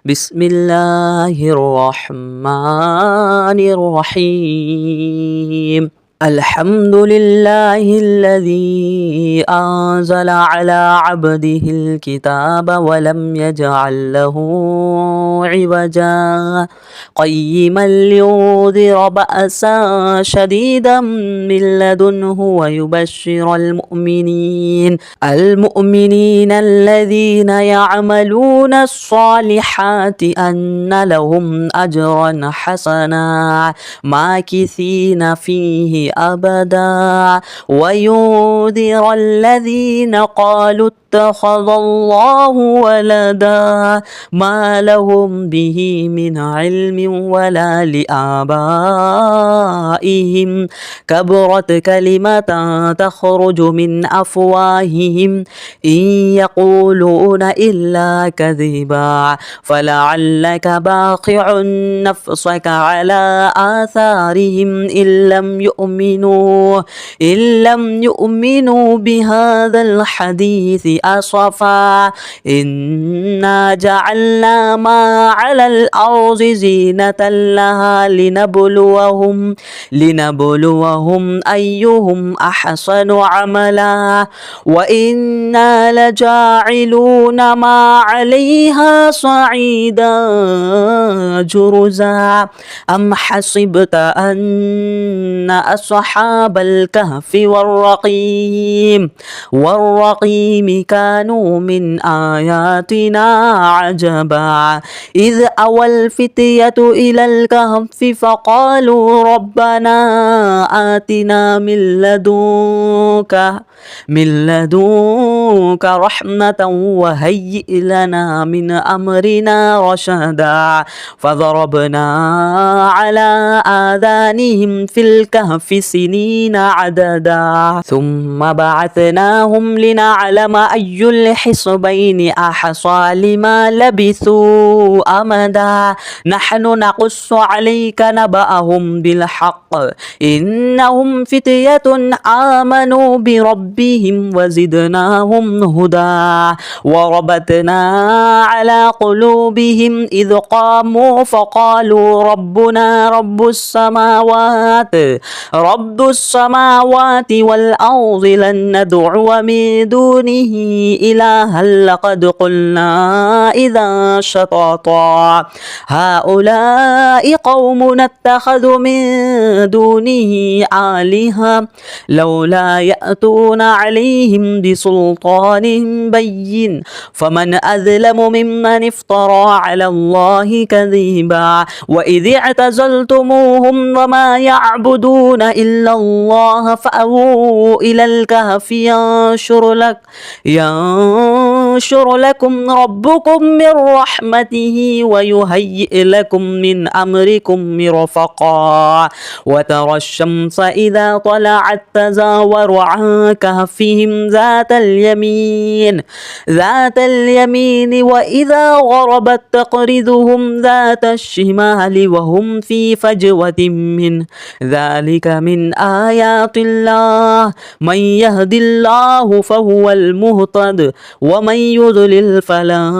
بسم الله الرحمن الرحيم. الحمد لله الذي أنزل على عبده الكتاب ولم يجعل له عوجا قيما لينذر بأسا شديدا من لدنه ويبشر المؤمنين الذين يعملون الصالحات أن لهم أجرا حسنا ماكثين فيه أبدا وينذر الذين قالوا اتخذ الله ولدا ما لهم به من علم ولا لآبائهم كبرت كلمة تخرج من أفواههم إن يقولون إلا كذبا فلعلك باقع نفسك على آثارهم إن لم يؤمنوا بهذا الحديث أسفا إنا جعلنا ما على الأرض زينة لها لنبلوهم أيهم أحسن عملا وإنا لجاعلون ما عليها صعيدا جرزا أم حسبت أن أصحاب الكهف والرقيم كانوا من آياتنا عجبا إذ أوى الفتية إلى الكهف فقالوا ربنا آتنا من لدنك رحمة وهيئ لنا من أمرنا رشدا فضربنا على آذانهم في الكهف سنين عددا ثم بعثناهم لنعلم أي الحزبين أحصى لما لبثوا أمدا نحن نقص عليك نبأهم بالحق إنهم فتية آمنوا بربهم وزدناهم هدى وربطنا على قلوبهم إذ قاموا فقالوا ربنا رب السماوات والأرض لن ندعو من دونه إلها لقد قلنا إذا شططا هؤلاء قوم اتخذوا من دونه آلهة لولا يأتون عليهم بسلطان بين فمن أظلم ممن افترى على الله كذبا وإذ اعتزلتموهم وما يعبدون إلا الله فأووا إلى الكهف ينشر لكم ربكم من رحمته ويهيئ لكم من أمركم مرفقا وترى الشمس إذا طلعت تزاور عن كهفهم ذات اليمين وإذا غربت تقرضهم ذات الشمال وهم في فجوة منه ذلك من آيات الله من يهد الله فهو المهتد ومن يضلل فلن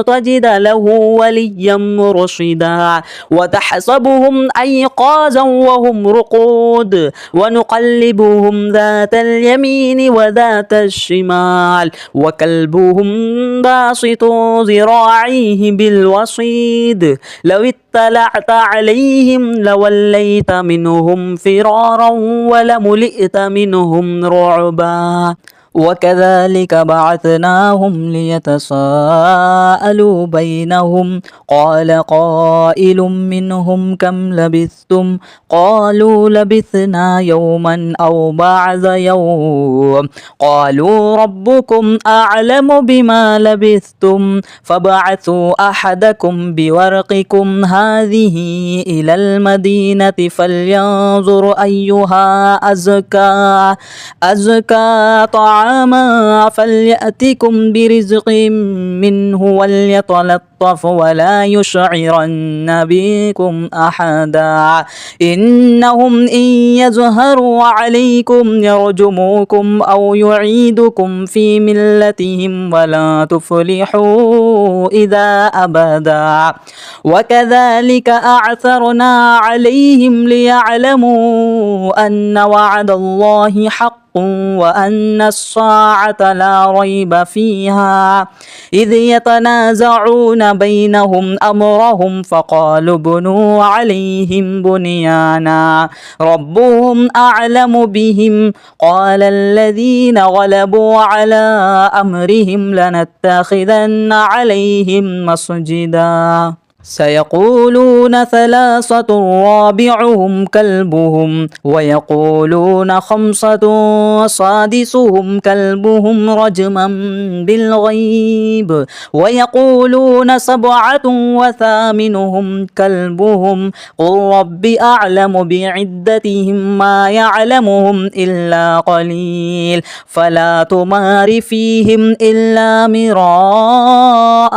تجد له وليا مرشدا وتحسبهم أيقاظا وهم رقود ونقلبهم ذات اليمين وذات الشمال وكلبهم باسط ذراعيه بالوصيد لو اطلعت عليهم لوليت منهم فرارا ولملئت منهم رعبا وكذلك بعثناهم ليتساءلوا بينهم قال قائل منهم كم لبثتم قالوا لبثنا يوما أو بعض يوم قالوا ربكم أعلم بما لبثتم فابعثوا أحدكم بورقكم هذه إلى المدينة فلينظر أيها أزكى طعاما طعاما فليأتكم برزق منه وليتلطف ولا يشعرن بكم أحدا إنهم إن يظهروا عليكم يرجموكم أو يعيدكم في ملتهم ولا تفلحوا إذا أبدا وكذلك أعثرنا عليهم ليعلموا أن وعد الله حق وأن الساعة لا ريب فيها إذ يتنازعون بينهم أمرهم فقالوا ابنوا عليهم بنيانا ربهم أعلم بهم قال الذين غلبوا على أمرهم لنتخذن عليهم مسجدا سيقولون ثلاثة رابعهم كلبهم ويقولون خمسة سادسهم كلبهم رجما بالغيب ويقولون سبعة وثامنهم كلبهم قل رب أعلم بعدتهم ما يعلمهم إلا قليل فلا تمار فيهم إلا مراء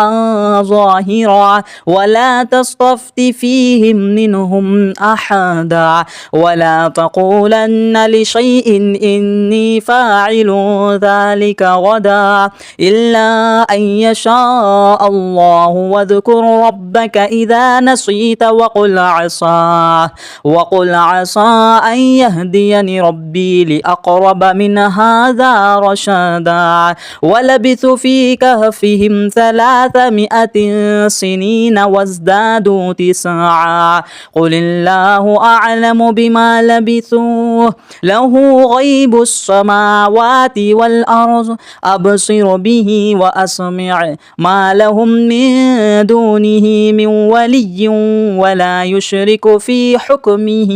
ظاهرا ولا تستفت فيهم منهم أحدا ولا تقولن لشيء إني فاعل ذلك غدا إلا أن يشاء الله واذكر ربك إذا نسيت وقل عسى أن يهديني ربي لأقرب من هذا رشدا ولبثوا في كهفهم 300 سنين وازدادوا 9 قل الله أعلم بما لبثوا له غيب السماوات والأرض أبصر به وأسمع ما لهم من دونه من ولي ولا يشرك في حكمه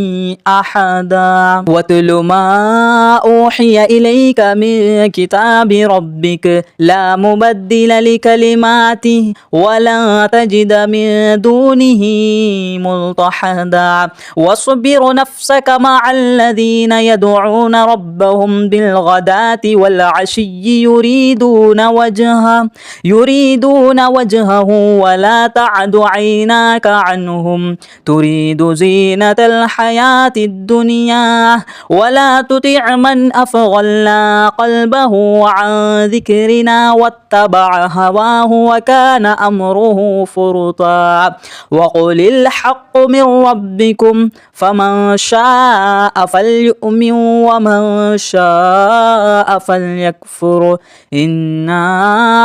أحدا واتل ما أوحي إليك من كتاب ربك لا مبدل لكلماته ولا تجد من دونه ملتحدا واصبر نفسك مع الذين يدعون ربهم بالغداة والعشي يريدون وجهه ولا تعد عيناك عنهم تريد زينة الحياة الدنيا ولا تطع من أفغلنا قلبه عن ذكرنا واتبع هواه وكان أمره فرطا وقل الحق من ربكم فمن شاء فليؤمن ومن شاء فليكفر إنا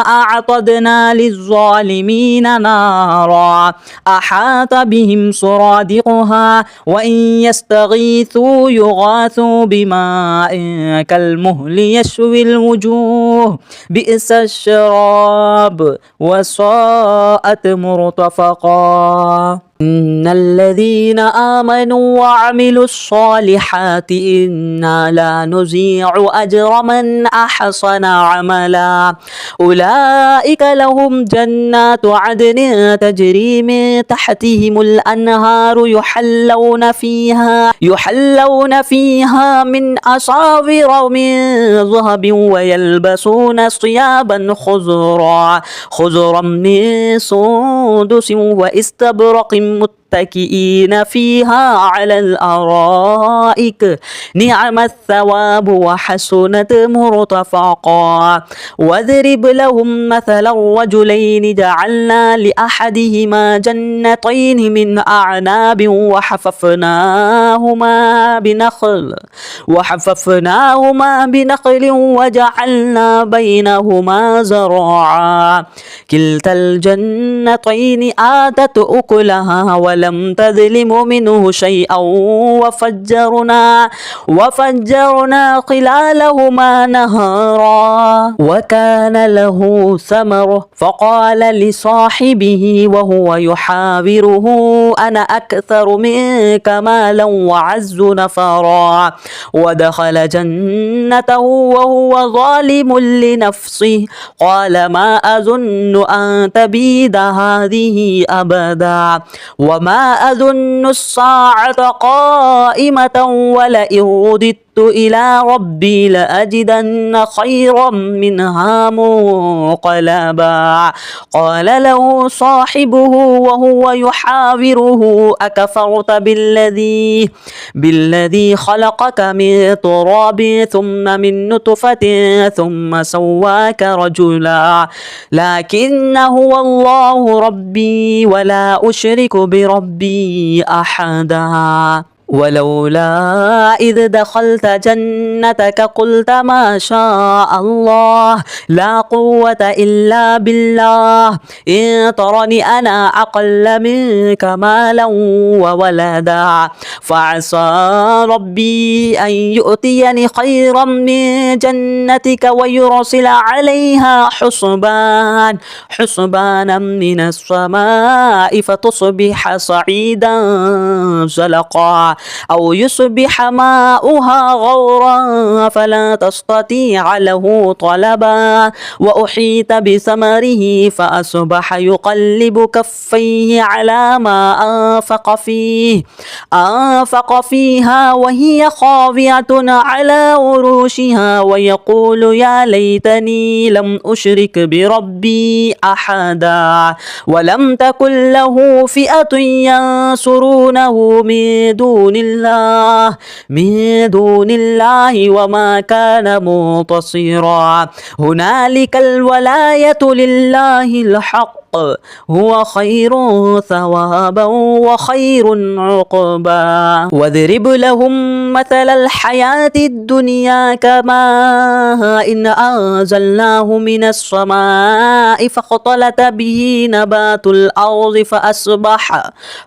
أعتدنا للظالمين نارا أحاط بهم سرادقها وإن يستغيثوا يغاثوا بماء كالمهل يشوي الوجوه بئس الشراب وساءت مرتفقا إن الذين آمنوا وعملوا الصالحات إنا لا نضيع أجر من أحسن عملا أولئك لهم جنات عدن تجري من تحتهم الأنهار يحلون فيها من أساور من ذهب ويلبسون ثيابا خضرا من سندس واستبرق متكئين فيها على الأرائك نعم الثواب وحسنت مرتفقا واضرب لهم مثلا الرجلين جعلنا لأحدهما جنتين من أعناب وحففناهما بنخل وجعلنا بينهما زرعا كلتا الجنتين آتت أكلها ولم تظلم منه شيئا وفجرنا خلالهما نهارا وكان له ثمر فقال لصاحبه وهو يحاوره أنا أكثر منك مالا وعز نفرا ودخل جنته وهو ظالم لنفسه قال ما أظن أن تبيد هذه أبدا وما أظن الساعة قائمة ولئن رددت رددت إلى ربي لأجدن خيرا منها منقلبا. قال له صاحبه وهو يحاوره أكفرت بالذي خلقك من تراب ثم من نطفة ثم سواك رجلا لكن هو الله ربي ولا أشرك بربي أحدا. ولولا إذ دخلت جنتك قلت ما شاء الله لا قوة إلا بالله إن ترني أنا أقل منك مالا وولدا فعسى ربي أن يؤتيني خيرا من جنتك ويرسل عليها حسبانا من السماء فتصبح صعيدا زلقا أو يصبح ماؤها غورا فلا تستطيع له طلبا. وأحيط بثمره فأصبح يقلب كفيه على ما أنفق فيها وهي خاوية على عروشها ويقول يا ليتني لم أشرك بربي أحدا. ولم تكن له فئة ينصرونه من دون الله وما كان منتصرا. هنالك الولاية لله الحق هو خير ثوابا وخير عقبا. واضرب لهم مثل الحياة الدنيا كماء إن أنزلناه من السماء فاختلط به نبات الأرض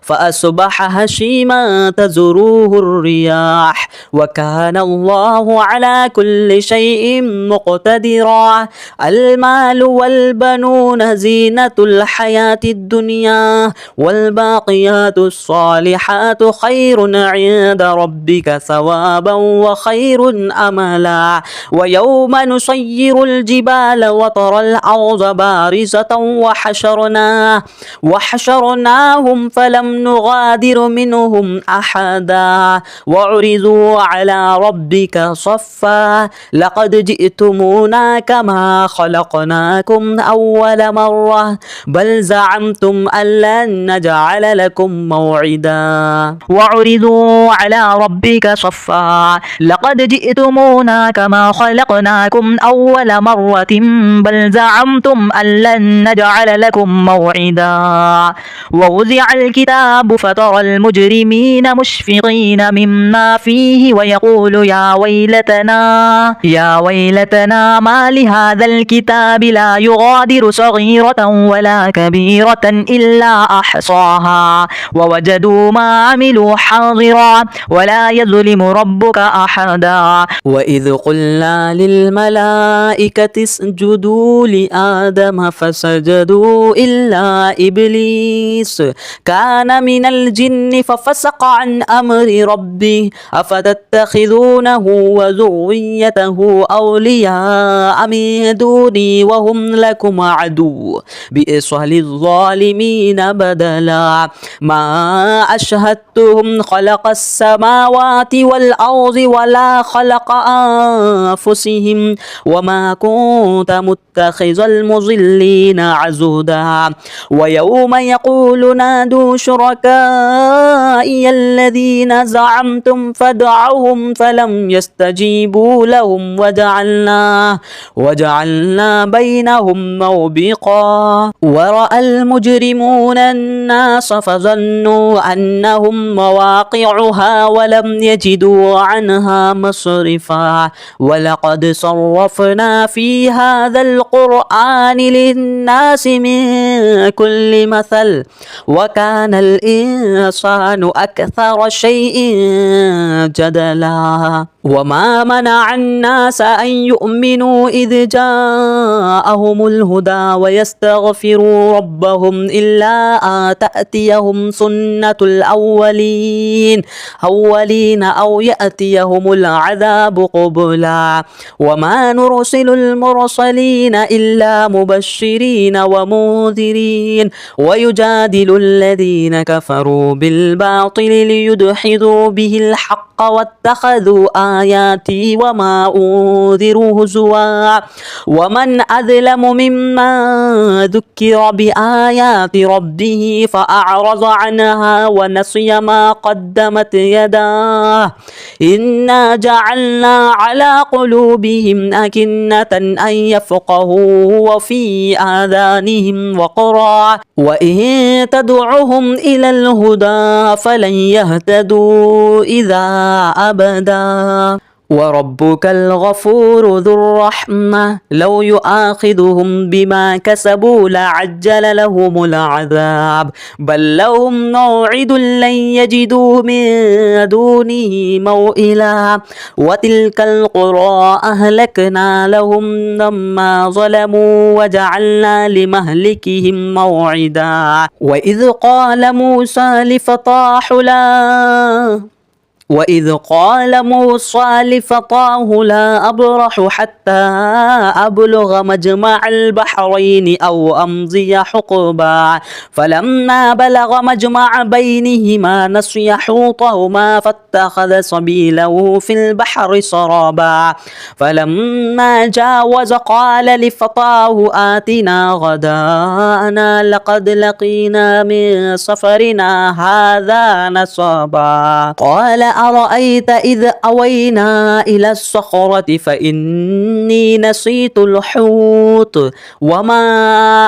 فأصبح هشيما تذروه الرياح وكان الله على كل شيء مقتدرا. المال والبنون زينة الحياة الدنيا والباقيات الصالحات خير عند ربك ثوابا وخير أملا. ويوم نسير الجبال وترى الأرض بارزة وحشرناهم فلم نغادر منهم أحدا وعرضوا على ربك صفا لقد جئتمونا كما خلقناكم أول مرة بل زعمتم أن لن نجعل لكم موعدا. وعرضوا على ربك صفا لقد جئتمونا كما خلقناكم أول مرة بل زعمتم أن لن نجعل لكم موعدا. ووضع الكتاب فترى المجرمين مشفقين مما فيه ويقول يا ويلتنا ما لهذا الكتاب لا يغادر صغيرة ولا كبيرة إلا أحصاها ووجدوا ما عملوا حاضرا ولا يظلم ربك أحدا. وإذ قلنا للملائكة اسجدوا لآدم فسجدوا إلا إبليس كان من الجن ففسق عن أمر ربه أفتتخذونه وذريته أولياء من دوني وهم لكم عدو بئس للظالمين بدلا. ما أشهدتهم خلق السماوات والأرض ولا خلق أنفسهم وما كنت متخذ المضلين عضدا. ويوم يقول نادوا شركائي الذين زعمتم فادعوهم فلم يستجيبوا لهم وجعلنا بينهم موبقا. ورأى المجرمون الناس فظنوا أنهم مواقعها ولم يجدوا عنها مصرفا. ولقد صرفنا في هذا القرآن للناس من كل مثل وكان الإنسان أكثر شيء جدلا. وما منع الناس أن يؤمنوا إذ جاءهم الهدى يستغفروا ربهم إلا أن تأتيهم سنة الأولين أو يأتيهم العذاب قبلا وما نرسل المرسلين إلا مبشرين ومنذرين ويجادل الذين كفروا بالباطل ليدحضوا به الحق واتخذوا آياتي وما أنذروا هزوا ومن أظلم ممن ذكر بآيات ربه فأعرض عنها ونسي ما قدمت يداه إنا جعلنا على قلوبهم أكنة أن يفقهوا وفي آذانهم وقرا وإن تدعهم إلى الهدى فلن يهتدوا إذا أبدا وربك الغفور ذو الرحمة لو يؤاخذهم بما كسبوا لعجل لهم العذاب بل لهم موعد لن يجدوا من دونه موئلا وتلك القرى أهلكنا لهم لما ظلموا وجعلنا لمهلكهم موعدا وإذ قال موسى لفتاه لا أبرح حتى أبلغ مجمع البحرين أو أمضي حقبا فلما بلغ مجمع بينهما نسي حوطهما فاتخذ سبيله في البحر سرابا فلما جاوز قال لفتاه آتنا غداءنا لقد لقينا من سفرنا هذا نصبا قال أرأيت إذ أوينا إلى الصخرة فإني نسيت الحوت وما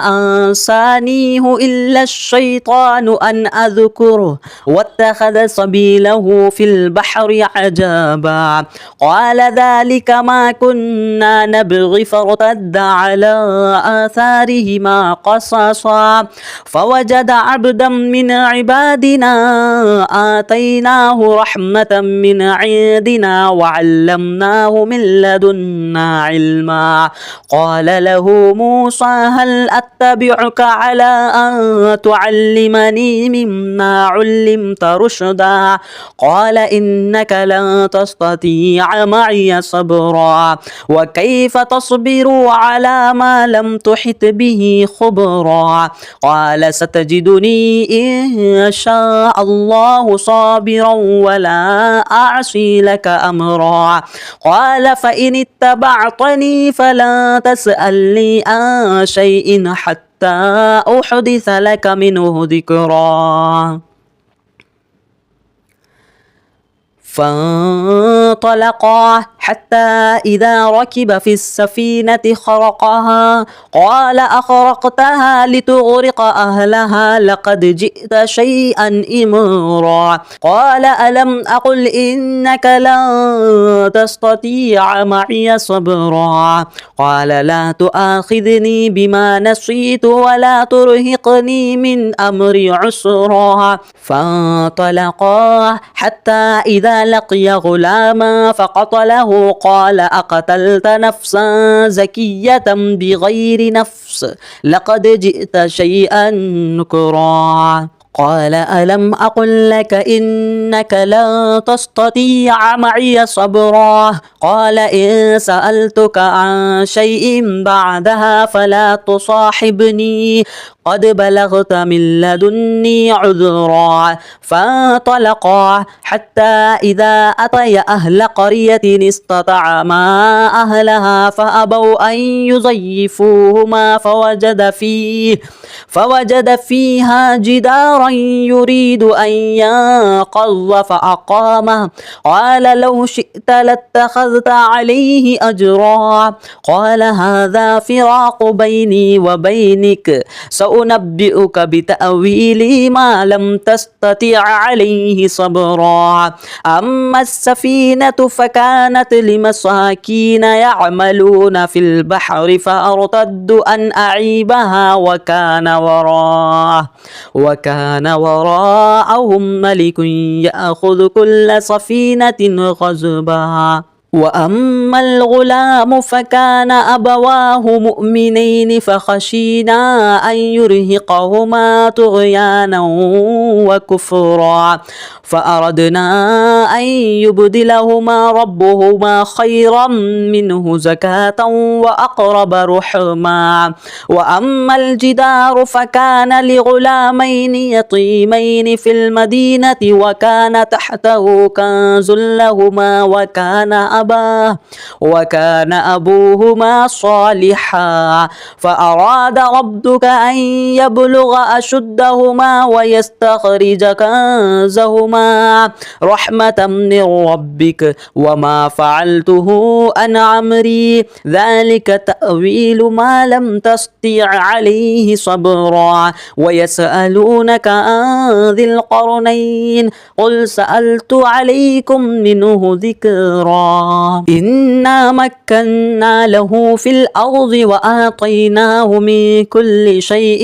أنسانيه إلا الشيطان أن أذكره واتخذ سبيله في البحر عجبا قال ذلك ما كنا نبغي فارتد على آثارهما قصصا فوجد عبدا من عبادنا آتيناه رحمة من عندنا وعلمناه من لدنا علما قال له موسى هل أتبعك على أن تعلمني مما علمت رشدا قال إنك لن تستطيع معي صبرا وكيف تصبر على ما لم تحط به خبرا قال ستجدني إن شاء الله صابرا ولا أعصي لك أمرا قال فإن اتبعتني فلا تسألني عن شيء حتى أحدث لك منه ذكرا فانطلقا حتى إذا ركب في السفينة خرقها قال أخرقتها لتغرق أهلها لقد جئت شيئا إمرا قال ألم أقل إنك لن تستطيع معي صبرا قال لا تؤاخذني بما نسيت ولا ترهقني من أمري عسرا فانطلقا حتى إذا لقي غلاما فقتله قال أقتلت نفسا زكية بغير نفس لقد جئت شيئا نكرا قال ألم أقل لك إنك لن تستطيع معي صبرا قال إن سألتك عن شيء بعدها فلا تصاحبني قد بلغت من لدني عذرا فانطلقا حتى إذا أتيا أهل قرية استطعما أهلها فأبوا أن يضيفوهما فوجد فيها جدارا يريد أن ينقض فأقامه قال لو شئت لاتخذت عليه أجرا قال هذا فراق بيني وبينك سأنبئك بتأويل ما لم تستطع عليه صبرا أما السفينة فكانت لمساكين يعملون في البحر فأرتدوا أن أعيبها وكان وراءهم ملك يأخذ كل سفينة غصبا وأما الغلام فكان أبواه مؤمنين فخشينا أن يرهقهما طغيانا وكفرا فأردنا أن يبدلهما ربهما خيرا منه زكاة وأقرب رحما وأما الجدار فكان لغلامين يتيمين في المدينة وكان تحته كنز لهما وكان أبوهما صالحا فأراد ربك أن يبلغ أشدهما ويستخرج كنزهما رحمة من ربك وما فعلته عن أمري ذلك تأويل ما لم تستطع عليه صبرا ويسألونك عن ذي القرنين قل سألت عليكم منه ذكرا إنا مكنا له في الأرض وآتيناه من كل شيء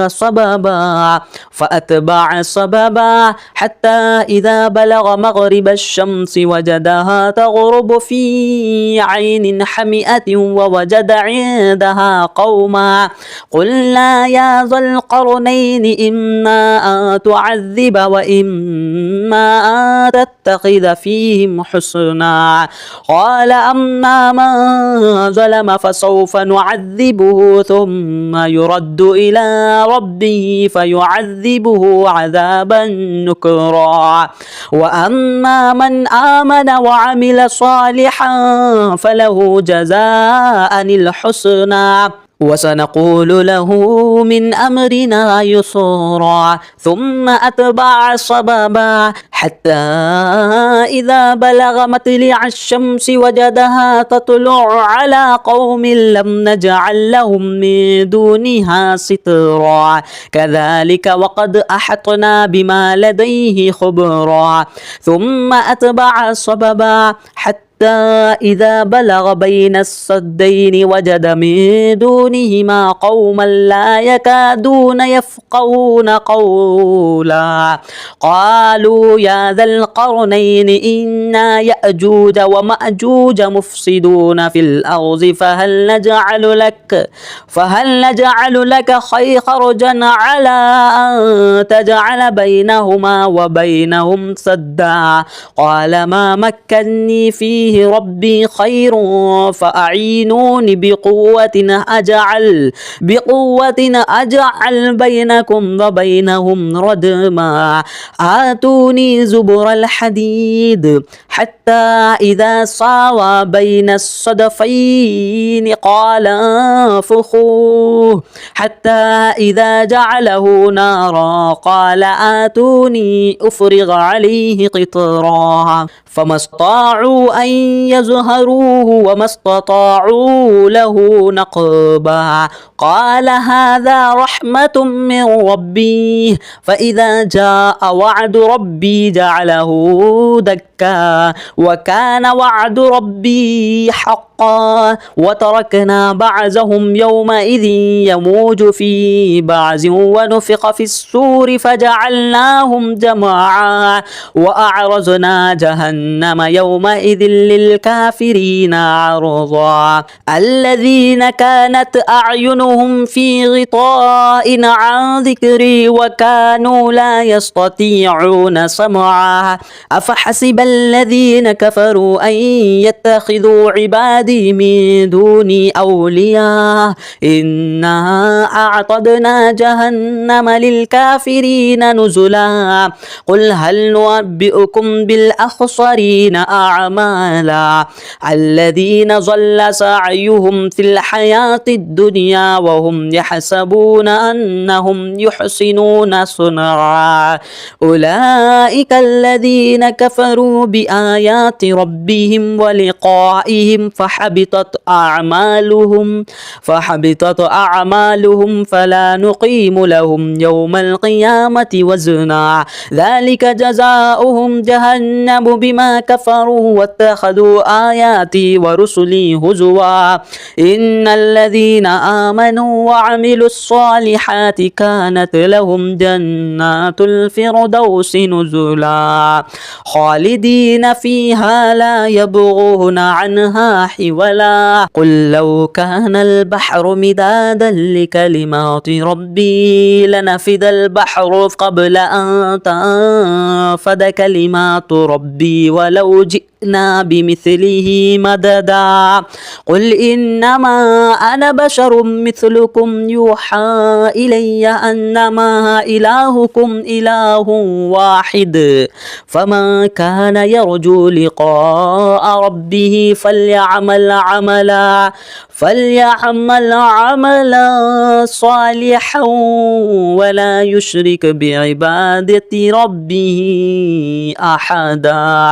سببا فأتبع سببا حتى إذا بلغ مغرب الشمس وجدها تغرب في عين حمئة ووجد عندها قوما قلنا يا ذا القرنين إما أن تعذب وإما أن تتخذ فيهم حسنا قال أما من ظلم فسوف نعذبه ثم يرد إلى ربه فيعذبه عذابا نكرا وأما من آمن وعمل صالحا فله جزاء الحسنى وسنقول له من أمرنا يسرا ثم أتبع سببا حتى إذا بلغ مطلع الشمس وجدها تطلع على قوم لم نجعل لهم من دونها سترا كذلك وقد أحطنا بما لديه خبرا ثم أتبع سببا حتى إذا بلغ بين السدين وجد من دونهما قوما لا يكادون يفقهون قولا قالوا يا ذا القرنين إنا يأجوج ومأجوج مفسدون في الأرض فهل نجعل لك خرجا على أن تجعل بينهما وبينهم سدا قال ما مكني فيه ربي خير فأعينوني بقوة أجعل بينكم وبينهم ردما آتوني زبر الحديد حتى إذا ساوى بين الصدفين قال انفخوه حتى إذا جعله نارا قال آتوني أفرغ عليه قطرا فما استطاعوا أن يظهروه وما استطاعوا له نقبا قال هذا رحمة من ربي فإذا جاء وعد ربي جعله دكا وكان وعد ربي حقا وتركنا بعضهم يومئذ يموج في بعض ونفخ في السور فجعلناهم جماعا وأعرضنا جهنم يومئذ للكافرين عرضا الذين كانت أعينهم في غطاء عن ذكري وكانوا لا يستطيعون سمعا أفحسب الذين كفروا أن يتخذوا عبادي من دوني أولياء إنا أعتدنا جهنم للكافرين نزلا قل هل ننبئكم بالأخسرين أعمالا الذين ضل سعيهم في الحياة الدنيا وهم يحسبون أنهم يحسنون صنعا أولئك الذين كفروا بآيات ربهم ولقائهم فحبطت أعمالهم فلا نقيم لهم يوم القيامة وزنا ذلك جزاؤهم جهنم بما كفروا واتخذوا آياتي ورسلي هزوا إن الذين آمنوا وعملوا الصالحات كانت لهم جنات الفردوس نزلا خالدين فيها لا يبغون عنها حولا قل لو كان البحر مدادا لكلمات ربي لنفد البحر قبل أن تنفد كلمات ربي ولو جئنا بمثله مددا قل إنما أنا بشر مثلكم يوحى إلي أنما إلهكم إله واحد فمن كان يرجو لقاء ربه فليعمل عملا صالحا ولا يشرك بعبادة ربه أحدا.